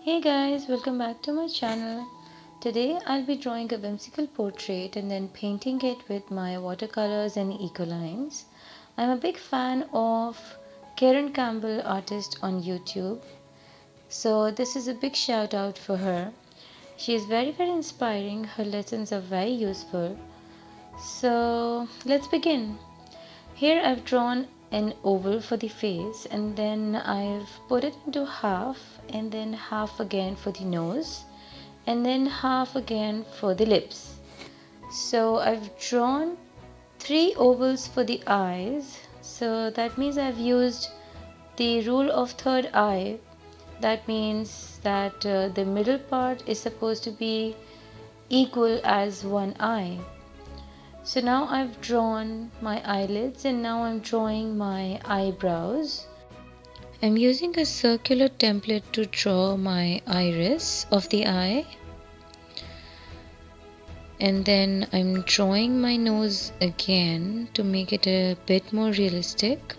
Hey guys, welcome back to my channel. Today I'll be drawing a whimsical portrait and then painting it with my watercolors and ecolines. I'm a big fan of Karen Campbell artist on YouTube. So this is a big shout out for her. She is very inspiring. Her lessons are very useful. So let's begin. Here I've drawn an oval for the face and then I've put it into half and then half again for the nose and then half again for the lips. So I've drawn 3 ovals for the eyes. So that means I've used the rule of third eye. That means that the middle part is supposed to be equal as one eye. So now I've drawn my eyelids and now I'm drawing my eyebrows. I'm using a circular template to draw my iris of the eye. And then I'm drawing my nose again to make it a bit more realistic.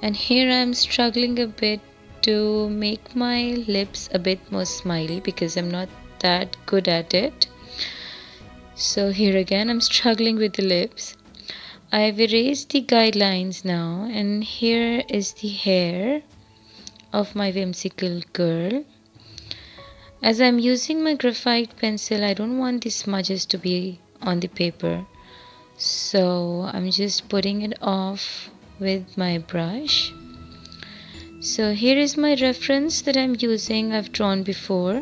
And here I'm struggling a bit to make my lips a bit more smiley because I'm not that good at it. So here again I'm struggling with the lips. I've erased the guidelines now and here is the hair of my whimsical girl. As I'm using my graphite pencil, I don't want the smudges to be on the paper. So I'm just putting it off with my brush. So here is my reference that I'm using. I've drawn before.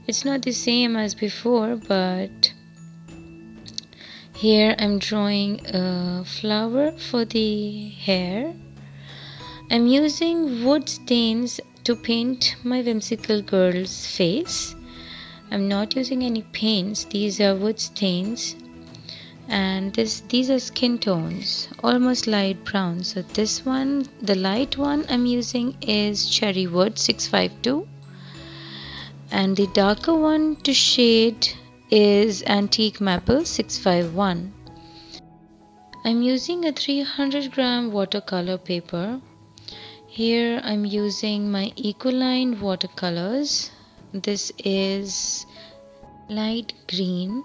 It's not the same as before, but here I'm drawing a flower for the hair. I'm using wood stains to paint my whimsical girl's face. I'm not using any paints. These are wood stains. And these are skin tones, almost light brown. So this one, the light one I'm using is Cherry Wood 652. And the darker one to shade is Antique Maple 651. I'm using a 300-gram watercolor paper. Here I'm using my Ecoline watercolors. This is light green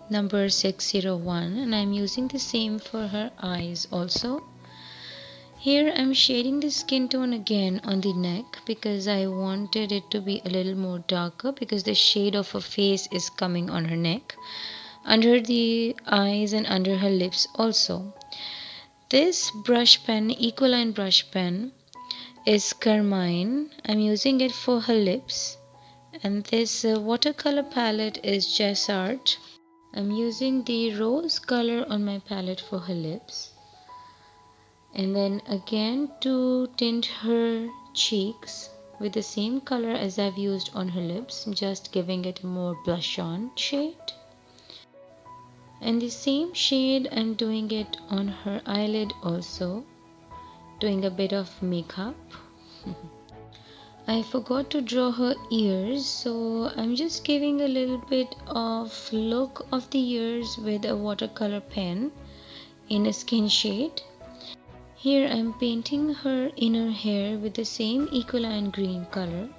number 601 and I'm using the same for her eyes also. Here I'm shading the skin tone again on the neck because I wanted it to be a little more darker because the shade of her face is coming on her neck, under the eyes and under her lips also. This brush pen, Ecoline brush pen, is carmine. I'm using it for her lips. And this watercolor palette is Jasart. I'm using the rose color on my palette for her lips. And then again to tint her cheeks with the same color as I've used on her lips, just giving it a more blush on shade. And the same shade I'm doing it on her eyelid also, doing a bit of makeup. I forgot to draw her ears, so I'm just giving a little bit of look of the ears with a watercolor pen in a skin shade. Here I'm painting her inner hair with the same Ecoline green color.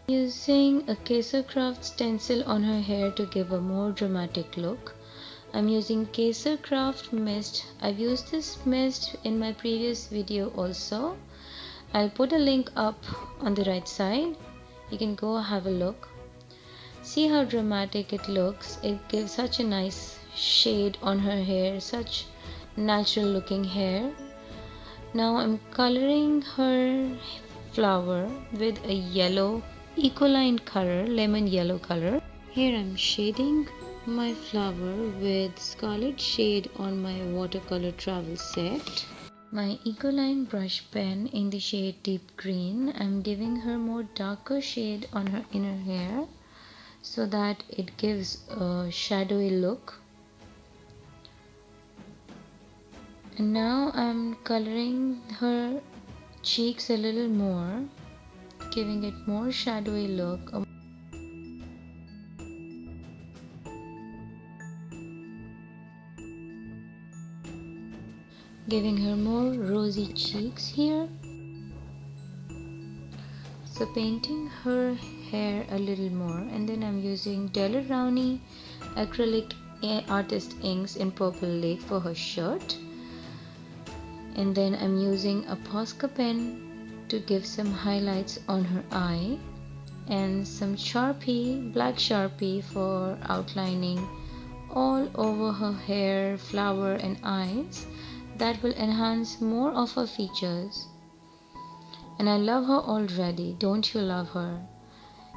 Using a KaiserCraft stencil on her hair to give a more dramatic look. I'm using KaiserCraft mist. I've used this mist in my previous video also. I'll put a link up on the right side. You can go have a look. See how dramatic it looks. It gives such a nice shade on her hair, such natural looking hair. Now I'm coloring her flower with a yellow Ecoline color, lemon yellow color. Here I'm shading my flower with scarlet shade on my watercolor travel set. My Ecoline brush pen in the shade deep green. I'm giving her more darker shade on her inner hair so that it gives a shadowy look. And now I'm coloring her cheeks a little more, giving it more shadowy look. Giving her more rosy cheeks here. So painting her hair a little more, and then I'm using Rowny Acrylic Artist Inks in Purple Lake for her shirt. And then I'm using a Posca pen to give some highlights on her eye, and some black Sharpie for outlining all over her hair, flower and eyes. That will enhance more of her features. And I love her already. Don't you love her?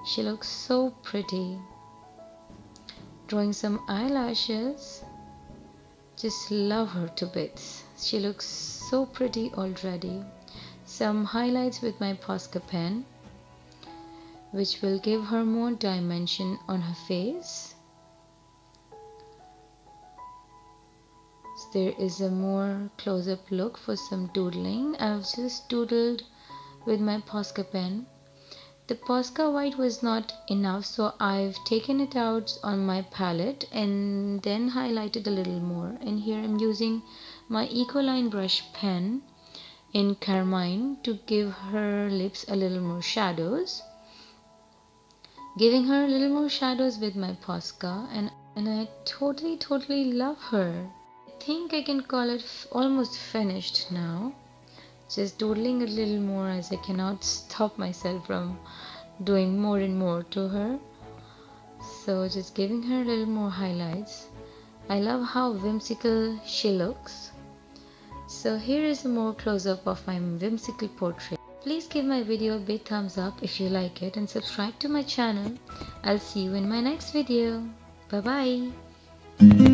She looks so pretty. Drawing some eyelashes. Just love her to bits. She looks so pretty already. Some highlights with my Posca pen, which will give her more dimension on her face. So there is a more close-up look for some doodling. I've just doodled with my Posca pen. The Posca white was not enough, so I've taken it out on my palette and then highlighted a little more. And here I'm using my Ecoline brush pen in carmine to give her lips a little more shadows. Giving her a little more shadows with my Posca, and I totally love her. I think I can call it almost finished now. Just doodling a little more as I cannot stop myself from doing more and more to her. So just giving her a little more highlights. I love how whimsical she looks. So here is a more close-up of my whimsical portrait. Please give my video a big thumbs up if you like it, and subscribe to my channel. I'll see you in my next video. Bye bye.